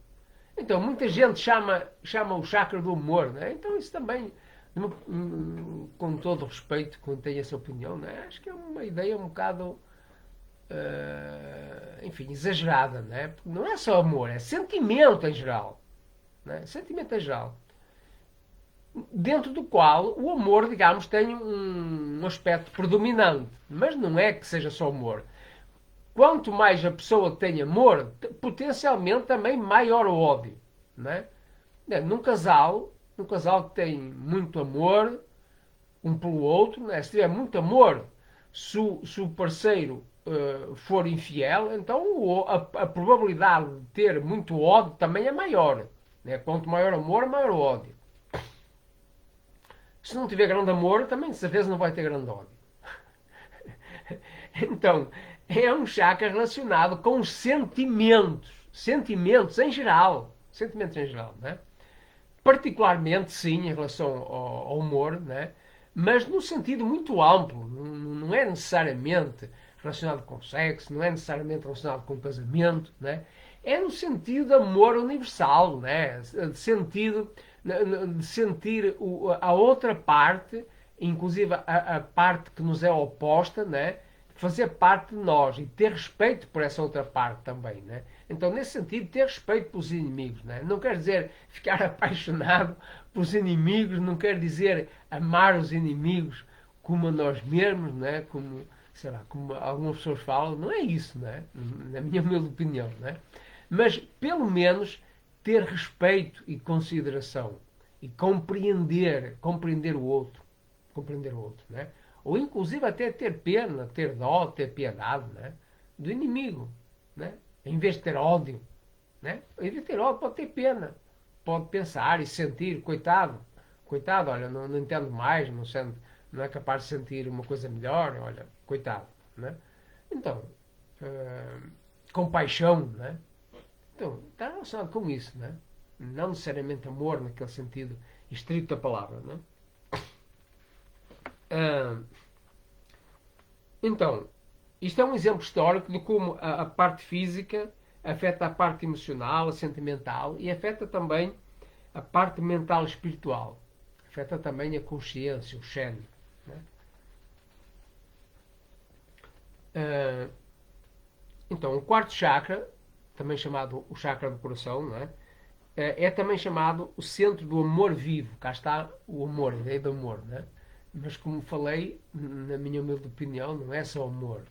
Então muita gente chama o chakra do amor, né? Então isso também, com todo o respeito, quando tem essa opinião, né? Acho que é uma ideia um bocado enfim, exagerada, né? Porque não é só amor, é sentimento em geral, né? Sentimento em geral, dentro do qual o amor, digamos, tem um aspecto predominante. Mas não é que seja só amor. quanto mais a pessoa tem amor, potencialmente também maior o ódio, não é? Num casal que tem muito amor um pelo outro, né? Se tiver muito amor, se o parceiro for infiel, então a probabilidade de ter muito ódio também é maior. Né? Quanto maior amor, maior ódio. Se não tiver grande amor, também de certeza não vai ter grande ódio. Então, é um chakra relacionado com os sentimentos. Sentimentos em geral. Sentimentos em geral, né? Particularmente, sim, em relação ao humor, né? Mas no sentido muito amplo. Não é necessariamente relacionado com sexo, não é necessariamente relacionado com casamento, né? É no sentido de amor universal, né? De sentido de sentir a outra parte, inclusive a parte que nos é oposta, né? Fazer parte de nós e ter respeito por essa outra parte também, né? Então, nesse sentido, ter respeito pelos inimigos, né? Não quer dizer ficar apaixonado pelos inimigos, não quer dizer amar os inimigos como a nós mesmos, né? Como, sei lá, como algumas pessoas falam, não é isso, né? Na minha humilde opinião, né? Mas, pelo menos, ter respeito e consideração e compreender o outro, né? Ou inclusive até ter pena, ter dó, ter piedade, né? Do inimigo, né? Em vez de ter ódio, né? Em vez de ter ódio, pode ter pena, pode pensar e sentir, coitado, coitado, olha, não entendo mais, não é capaz de sentir uma coisa melhor, olha, coitado, né? Então, compaixão, né? Então, está relacionado com isso, né? Não necessariamente amor naquele sentido estrito da palavra, né? Então, isto é um exemplo histórico de como a parte física afeta a parte emocional, a sentimental e afeta também a parte mental e espiritual. Afeta também a consciência, o Shen. Né? Então, o quarto chakra, também chamado o chakra do coração, não é? É também chamado o centro do amor vivo. Cá está o amor, a ideia do amor. Né? Mas, como falei, na minha humilde opinião, não é só amor.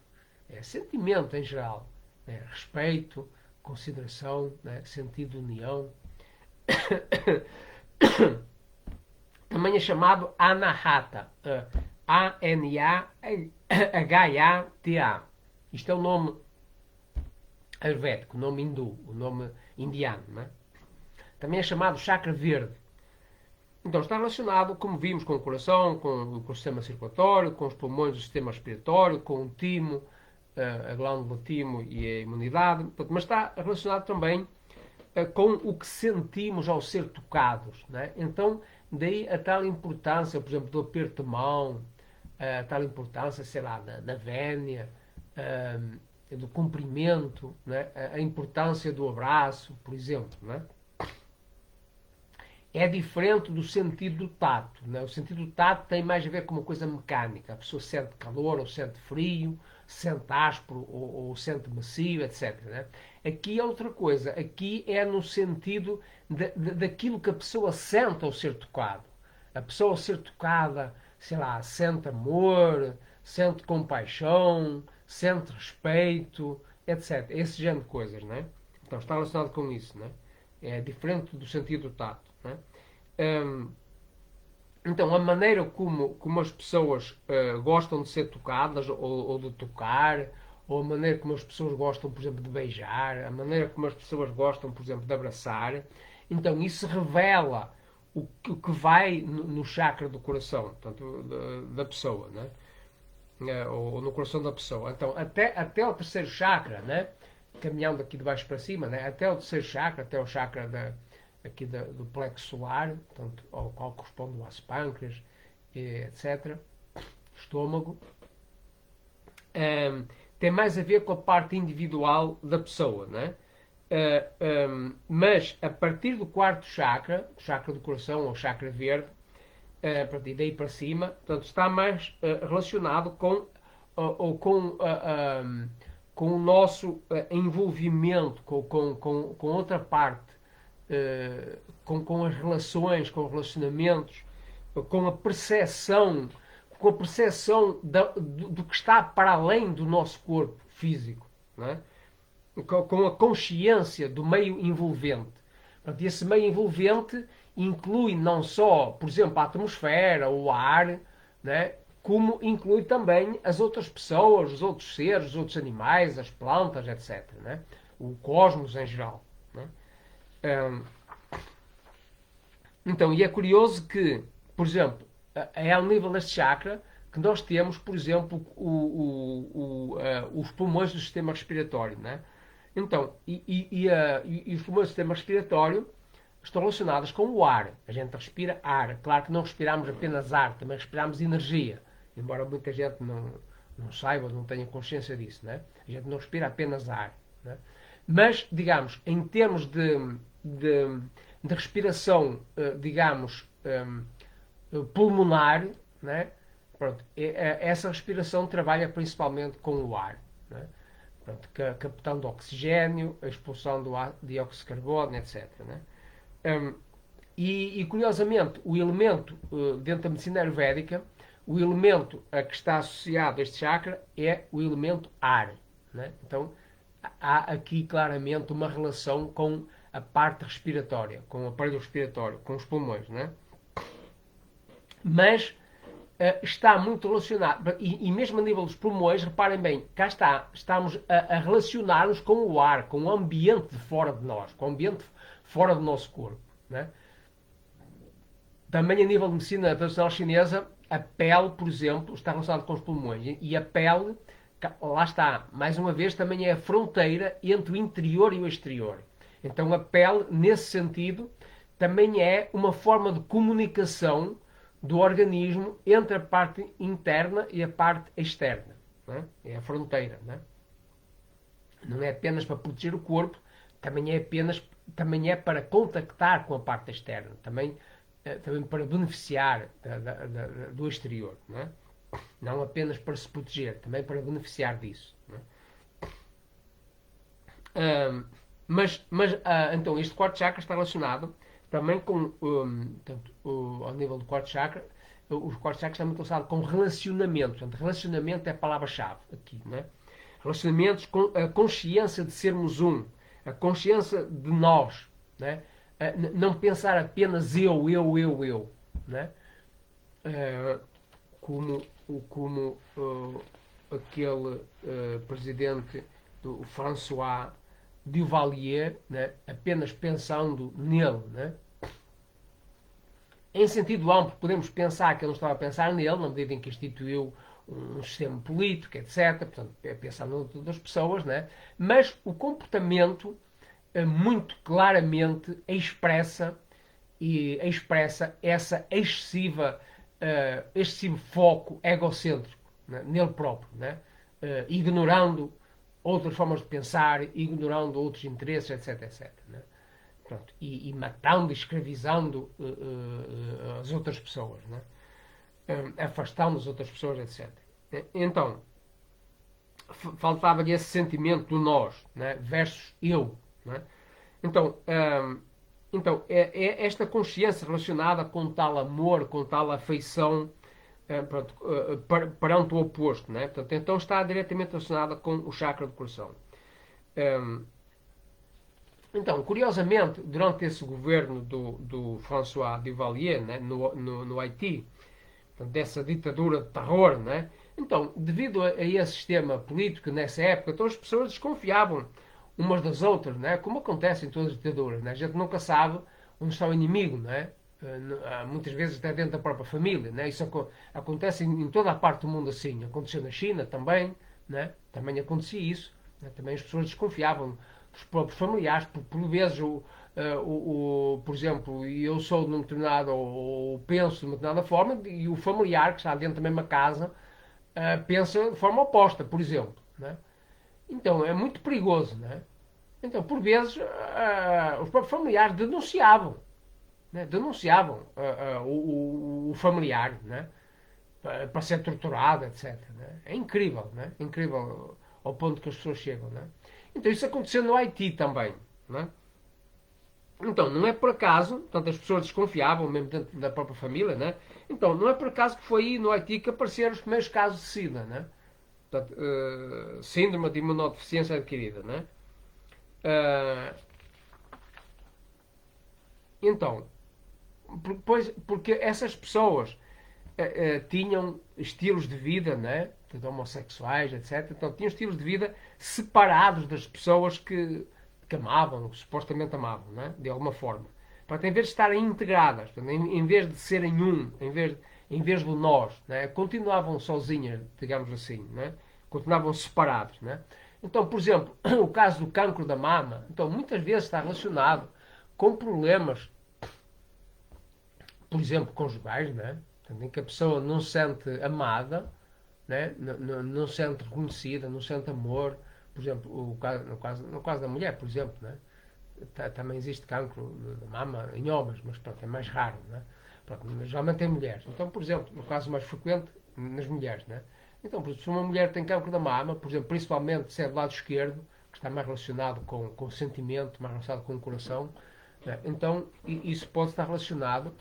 É sentimento em geral. Né? Respeito, consideração, né? Sentido de união. Também é chamado Anahata. A-N-A-H-A-T-A. Isto é o nome ayurvédico, o nome hindu, o nome indiano. Né? Também é chamado chakra verde. Então está relacionado, como vimos, com o coração, com o sistema circulatório, com os pulmões, o sistema respiratório, com o timo, a glândula timo e a imunidade. Mas está relacionado também com o que sentimos ao ser tocados. Né? Então, daí a tal importância, por exemplo, do aperto de mão, a tal importância, sei lá, na vénia, do cumprimento, né? A importância do abraço, por exemplo. Né? É diferente do sentido do tato. Né? O sentido do tato tem mais a ver com uma coisa mecânica. A pessoa sente calor ou sente frio, sente áspero ou sente macio, etc. Né? Aqui é outra coisa. Aqui é no sentido daquilo que a pessoa sente ao ser tocado. A pessoa ao ser tocada, sei lá, sente amor, sente compaixão, sente respeito, etc. Esse género de coisas. Né? Então está relacionado com isso. Né? É diferente do sentido do tato. Né? Então, a maneira como as pessoas gostam de ser tocadas ou de tocar, ou a maneira como as pessoas gostam, por exemplo, de beijar, a maneira como as pessoas gostam, por exemplo, de abraçar, então isso revela o que vai no chakra do coração, portanto, da pessoa, né? Ou no coração da pessoa. Então, até o terceiro chakra, né? Caminhando aqui de baixo para cima, né? Até o terceiro chakra, até o chakra aqui do plexo solar, portanto, ao qual corresponde o aço pâncreas, etc., estômago, tem mais a ver com a parte individual da pessoa, né? Mas a partir do quarto chakra, o chakra do coração ou chakra verde, a partir daí para cima, portanto, está mais relacionado com o nosso envolvimento com outra parte, com as relações, com os relacionamentos, com a percepção do que está para além do nosso corpo físico. não é? Com a consciência do meio envolvente. Portanto, esse meio envolvente inclui não só, por exemplo, a atmosfera, o ar, né? Como inclui também as outras pessoas, os outros seres, os outros animais, as plantas, etc. Né? O cosmos em geral. Né? Hum, Então, e é curioso que, por exemplo, é ao nível deste chakra que nós temos, por exemplo, os pulmões do sistema respiratório, né? Então, e os pulmões do sistema respiratório estão relacionados com o ar. A gente respira ar. Claro que não respiramos apenas ar, também respiramos energia. Embora muita gente não saiba, não tenha consciência disso, né? A gente não respira apenas ar. Né? Mas, digamos, em termos de respiração, digamos, pulmonar, né? Pronto, essa respiração trabalha principalmente com o ar. Né? Pronto, captando oxigênio, a expulsão do dióxido de carbono, etc. Né? Curiosamente, o elemento dentro da medicina ayurvédica, o elemento a que está associado a este chakra é o elemento ar. Né? Então, há aqui claramente uma relação com a parte respiratória, com o aparelho respiratório, com os pulmões. Né? Mas está muito relacionado, e mesmo a nível dos pulmões, reparem bem, cá está, estamos a relacionar-nos com o ar, com o ambiente de fora de nós, com o ambiente fora do nosso corpo. Né? Também a nível de medicina tradicional chinesa, a pele, por exemplo, está relacionada com os pulmões. E a pele, lá está, mais uma vez, também é a fronteira entre o interior e o exterior. Então a pele, nesse sentido, também é uma forma de comunicação do organismo entre a parte interna e a parte externa. Né? É a fronteira. Né? Não é apenas para proteger o corpo, também é para contactar com a parte externa, também para beneficiar do exterior. Não é? Não apenas para se proteger, também para beneficiar disso. Não é? Então, este quarto chakra está relacionado também com, portanto, ao nível do quarto chakra, os quartos chakras estão muito relacionados com relacionamento. Portanto, relacionamento é a palavra-chave aqui. Não é? Relacionamentos com a consciência de sermos um, a consciência de nós. Né? Não pensar apenas eu. Né? Como aquele presidente do François Duvalier, né? Apenas pensando nele. Né? Em sentido amplo, podemos pensar que ele não estava a pensar nele, na medida em que instituiu um sistema político, etc. Portanto, é pensar no das pessoas, né? Mas o comportamento muito claramente expressa essa excessivo foco egocêntrico, né? Nele próprio, né? Ignorando outras formas de pensar, ignorando outros interesses, etc. Né? Pronto, e matando, escravizando as outras pessoas, né? Afastando as outras pessoas, etc. Então, faltava-lhe esse sentimento do nós, né? Versus eu. Né? Então, é esta consciência relacionada com tal amor, com tal afeição, pronto, perante o oposto. Né? Portanto, então está diretamente relacionada com o chakra do coração. Então, curiosamente, durante esse governo do François Duvalier, né, no Haiti, portanto, dessa ditadura de terror, né, então, devido a esse sistema político nessa época, então as pessoas desconfiavam umas das outras, né, como acontece em todas as ditaduras. Né, a gente nunca sabe onde está o inimigo, né, muitas vezes até dentro da própria família. Né, isso acontece em toda a parte do mundo assim. Aconteceu na China também, né, também acontecia isso. Né, também as pessoas desconfiavam dos próprios familiares, por vezes, por exemplo, eu sou de uma determinada, ou penso de uma determinada forma, e o familiar que está dentro da mesma casa pensa de forma oposta, por exemplo. Né? Então é muito perigoso. Né? Então, por vezes, os próprios familiares denunciavam, né? Denunciavam o familiar, né? Para ser torturado, etc. Né? É incrível, né? Incrível ao ponto que as pessoas chegam. Né? Então isso aconteceu no Haiti também. Né? Então, não é por acaso, portanto, as pessoas desconfiavam, mesmo dentro da própria família, né? Então, não é por acaso que foi aí no Haiti que apareceram os primeiros casos de SIDA, né? Portanto, síndrome de imunodeficiência adquirida, né? Uh, então, porque essas pessoas tinham estilos de vida, né? De homossexuais, etc. Então tinham estilos de vida separados das pessoas que amavam, que supostamente amavam, né? De alguma forma. Portanto, em vez de estarem integradas, portanto, em vez de serem um, em vez do nós, né? Continuavam sozinhas, digamos assim, né? Continuavam separados. Né? Então, por exemplo, o caso do cancro da mama, então, muitas vezes está relacionado com problemas, por exemplo, conjugais, né? Em que a pessoa não se sente amada, né? Não se sente reconhecida, não sente amor. Por exemplo, no caso da mulher, por exemplo, né? Também existe cancro de mama em homens, mas pronto, é mais raro. Né? Pronto, geralmente em mulheres. Então, por exemplo, no caso mais frequente, nas mulheres. Né? Então, por exemplo, se uma mulher tem cancro da mama, por exemplo, principalmente se é do lado esquerdo, que está mais relacionado com o sentimento, mais relacionado com o coração, né? Então isso pode estar relacionado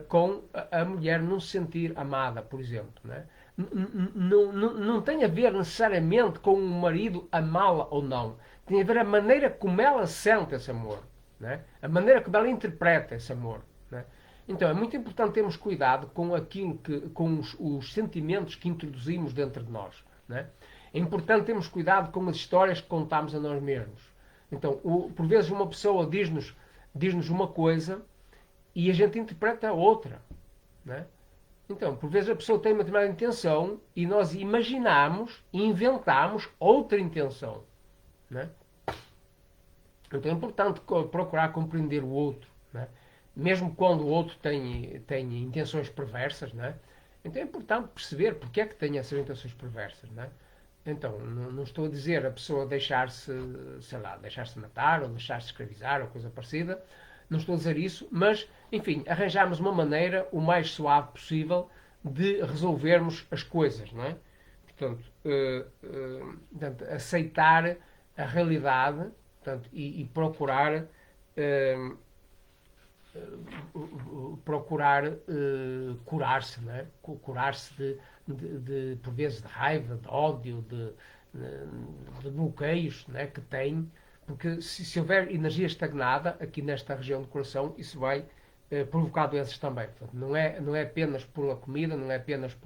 com a mulher não se sentir amada, por exemplo. Né? Não tem a ver necessariamente com o marido amá-la ou não. Tem a ver a maneira como ela sente esse amor. Né? A maneira como ela interpreta esse amor. Né? Então é muito importante termos cuidado com aquilo com os sentimentos que introduzimos dentro de nós. Né? É importante termos cuidado com as histórias que contamos a nós mesmos. Então, por vezes uma pessoa diz-nos uma coisa e a gente interpreta a outra. Né? Então, por vezes a pessoa tem uma determinada intenção e nós imaginamos e inventamos outra intenção. Né? Então é importante procurar compreender o outro. Né? Mesmo quando o outro tem intenções perversas, né? Então é importante perceber porque é que tem essas intenções perversas. Né? Então, não estou a dizer a pessoa deixar-se, sei lá, deixar-se matar ou deixar-se escravizar ou coisa parecida. Não estou a dizer isso, mas, enfim, arranjarmos uma maneira o mais suave possível de resolvermos as coisas, não é? Portanto, aceitar a realidade, portanto, e procurar curar-se, não é? Curar-se por vezes de raiva, de ódio, de bloqueios, não é? Que tem, porque se houver energia estagnada aqui nesta região do coração, isso vai provocar doenças também. Portanto, não é apenas pela comida, não é apenas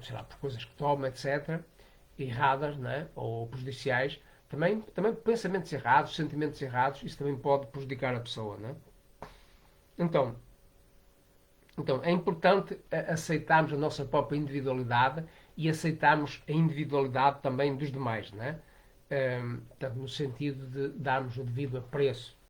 sei lá, por coisas que toma, etc., erradas, né? Ou prejudiciais, também pensamentos errados, sentimentos errados, isso também pode prejudicar a pessoa. Né? Então, então, é importante aceitarmos a nossa própria individualidade e aceitarmos a individualidade também dos demais, né? Portanto, no sentido de darmos o devido apreço